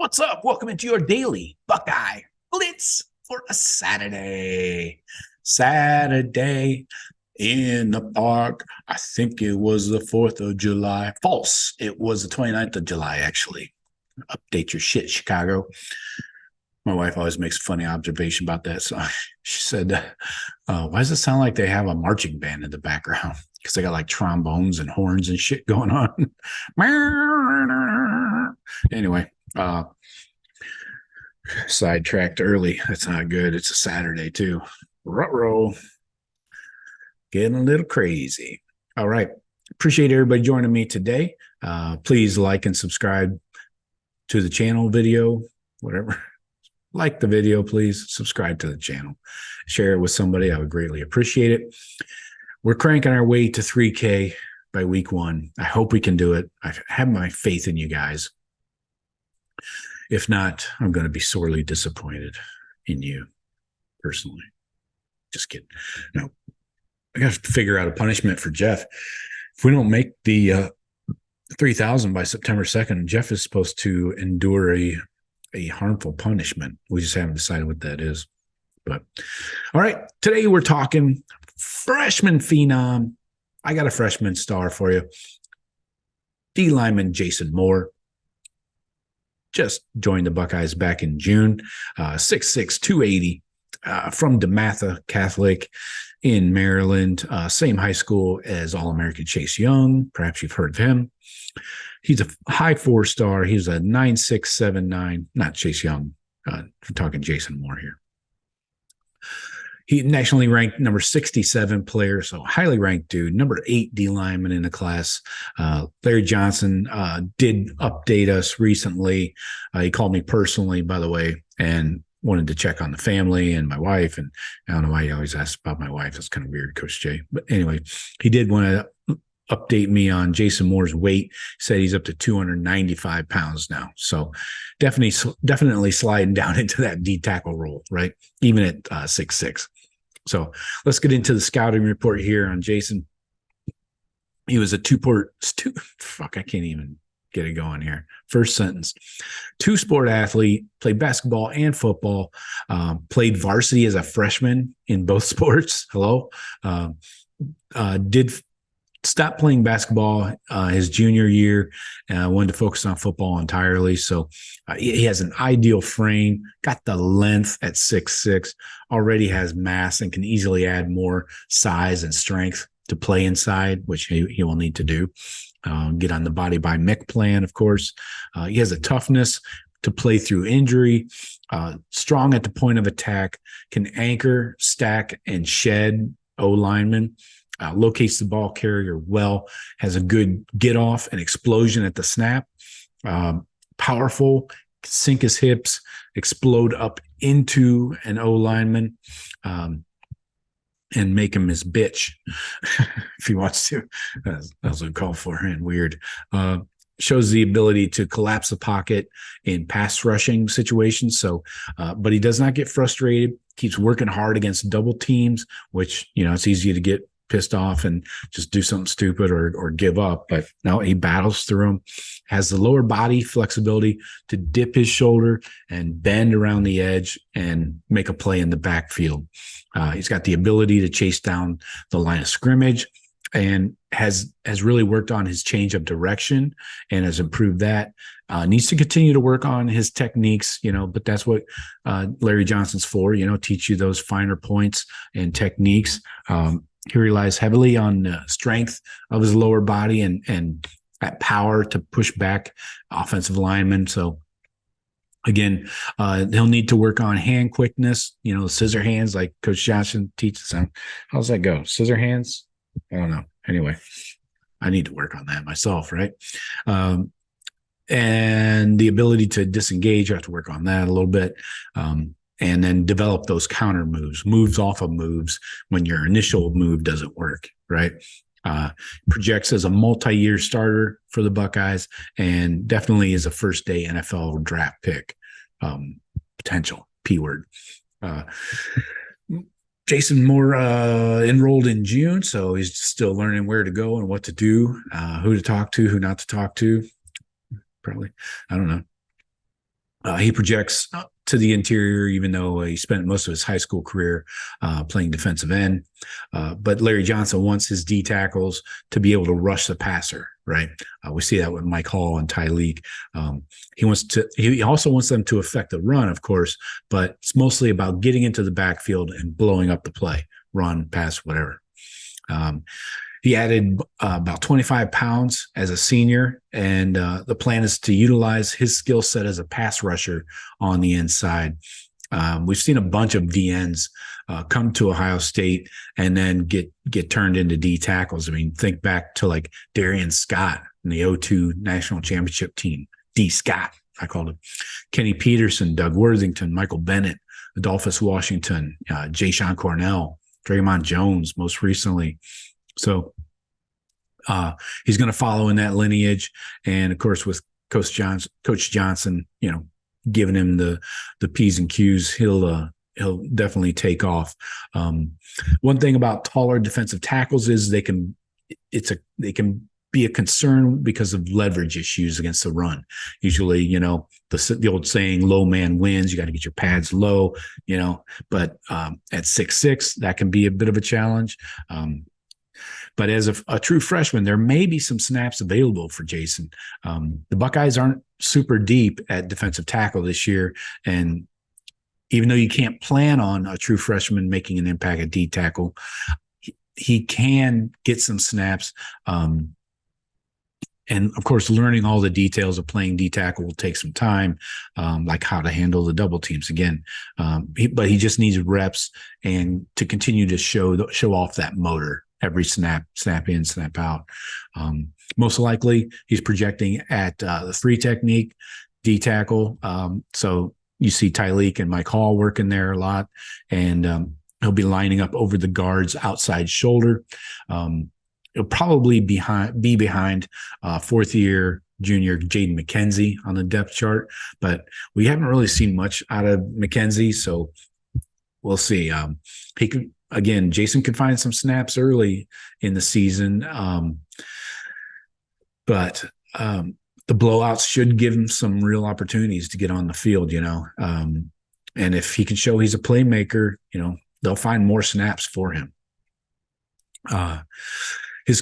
What's up? Welcome into your Daily Buckeye Blitz for a Saturday. Saturday in the park. I think it was the 4th of July. False. It was the 29th of July, actually. Update your shit, Chicago. My wife always makes a funny observation about that. So she said, why does it sound like they have a marching band in the background? Because they got like trombones and horns and shit going on. Anyway, sidetracked early. That's not good. It's a Saturday too. Ruh-roh. Getting a little crazy. All right. Appreciate everybody joining me today. Please like and subscribe to the channel video, whatever. Like the video, please. Subscribe to the channel. Share it with somebody. I would greatly appreciate it. We're cranking our way to 3K by week 1. I hope we can do it. I have my faith in you guys. If not, I'm going to be sorely disappointed in you personally. Just kidding. No, I got to figure out a punishment for Jeff. If we don't make the 3,000 by September 2nd, Jeff is supposed to endure a harmful punishment. We just haven't decided what that is. But all right, today we're talking freshman phenom. I got a freshman star for you. D lineman Jason Moore. Just joined the Buckeyes back in June. 6'6", 280, from DeMatha Catholic in Maryland. Same high school as All-American Chase Young. Perhaps you've heard of him. He's a high 4-star. He's a 9.679. Not Chase Young. We're talking Jason Moore here. He nationally ranked number 67 player, so highly ranked dude. Number 8 D lineman in the class. Larry Johnson did update us recently. He called me personally, by the way, and wanted to check on the family and my wife. And I don't know why he always asks about my wife. That's kind of weird, Coach Jay. But anyway, he did want to update me on Jason Moore's weight. He said he's up to 295 pounds now. So definitely sliding down into that D tackle role, right? Even at 6'6". So let's get into the scouting report here on Jason. He was a I can't even get it going here. First sentence. 2-sport athlete, played basketball and football, played varsity as a freshman in both sports. Hello. Did stop playing basketball his junior year. Wanted to focus on football entirely. So he has an ideal frame, got the length at 6'6", already has mass and can easily add more size and strength to play inside, which he will need to do. Get on the body by Mick plan, of course. He has a toughness to play through injury, strong at the point of attack, can anchor, stack, and shed O-lineman. Locates the ball carrier well, has a good get off and explosion at the snap. Powerful, sink his hips, explode up into an O-lineman, and make him his bitch if he wants to. That was a call for and weird. Shows the ability to collapse the pocket in pass rushing situations. So, but he does not get frustrated, keeps working hard against double teams, which, it's easy to get pissed off and just do something stupid or give up. But no, he battles through them, has the lower body flexibility to dip his shoulder and bend around the edge and make a play in the backfield. He's got the ability to chase down the line of scrimmage and has really worked on his change of direction and has improved that. Needs to continue to work on his techniques, but that's what Larry Johnson's for, teach you those finer points and techniques. He relies heavily on the strength of his lower body and that power to push back offensive linemen. So again, he'll need to work on hand quickness, scissor hands like Coach Johnson teaches him. How's that go? Scissor hands? I don't know. Anyway, I need to work on that myself, right? And the ability to disengage, I have to work on that a little bit. And then develop those counter moves off of moves when your initial move doesn't work, right? Projects as a multi-year starter for the Buckeyes and definitely is a first-day NFL draft pick. Potential, P-word. Jason Moore enrolled in June, so he's still learning where to go and what to do, who to talk to, who not to talk to. Probably, I don't know. He projects to the interior, even though he spent most of his high school career playing defensive end. But Larry Johnson wants his D tackles to be able to rush the passer, right? We see that with Mike Hall and Tyleek. He also wants them to affect the run, of course, but it's mostly about getting into the backfield and blowing up the play, run, pass, whatever. He added about 25 pounds as a senior, and the plan is to utilize his skill set as a pass rusher on the inside. We've seen a bunch of DNs come to Ohio State and then get turned into D tackles. I mean, think back to like Darian Scott in the 02 national championship team. D. Scott, I called him. Kenny Peterson, Doug Worthington, Michael Bennett, Adolphus Washington, Jay Sean Cornell, Draymond Jones, most recently. So he's going to follow in that lineage, and of course, with Coach Johnson, giving him the P's and Q's, he'll definitely take off. One thing about taller defensive tackles is they can be a concern because of leverage issues against the run. Usually, the old saying, low man wins. You got to get your pads low, but at 6'6", that can be a bit of a challenge. But as a true freshman, there may be some snaps available for Jason. The Buckeyes aren't super deep at defensive tackle this year. And even though you can't plan on a true freshman making an impact at D tackle, he can get some snaps. And of course, learning all the details of playing D tackle will take some time, like how to handle the double teams again. But he just needs reps and to continue to show off that motor. Every snap in, snap out. Most likely, he's projecting at the 3 technique, D tackle. So you see Tyleek and Mike Hall working there a lot, and he'll be lining up over the guard's outside shoulder. He'll probably be behind fourth-year junior Jaden McKenzie on the depth chart, but we haven't really seen much out of McKenzie, so we'll see. Again, Jason could find some snaps early in the season, but the blowouts should give him some real opportunities to get on the field, and if he can show he's a playmaker, they'll find more snaps for him.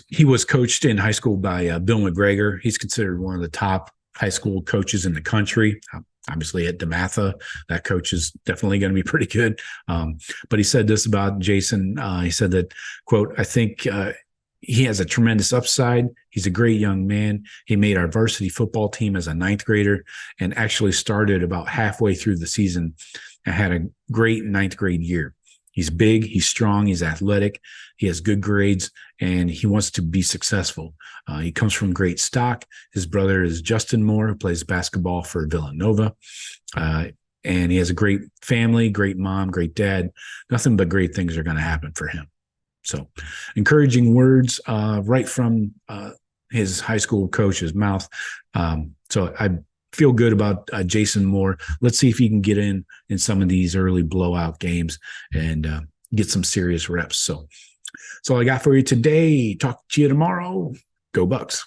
He was coached in high school by Bill McGregor. He's considered one of the top high school coaches in the country. Obviously at DeMatha, that coach is definitely going to be pretty good. But he said this about Jason. He said that, quote, I think he has a tremendous upside. He's a great young man. He made our varsity football team as a 9th grader and actually started about halfway through the season and had a great 9th grade year. He's big, he's strong, he's athletic, he has good grades, and he wants to be successful. He comes from great stock. His brother is Justin Moore, who plays basketball for Villanova. And he has a great family, great mom, great dad. Nothing but great things are going to happen for him. So encouraging words right from his high school coach's mouth. So I feel good about Jason Moore. Let's see if he can get in some of these early blowout games and get some serious reps. So that's all I got for you today. Talk to you tomorrow. Go Bucks.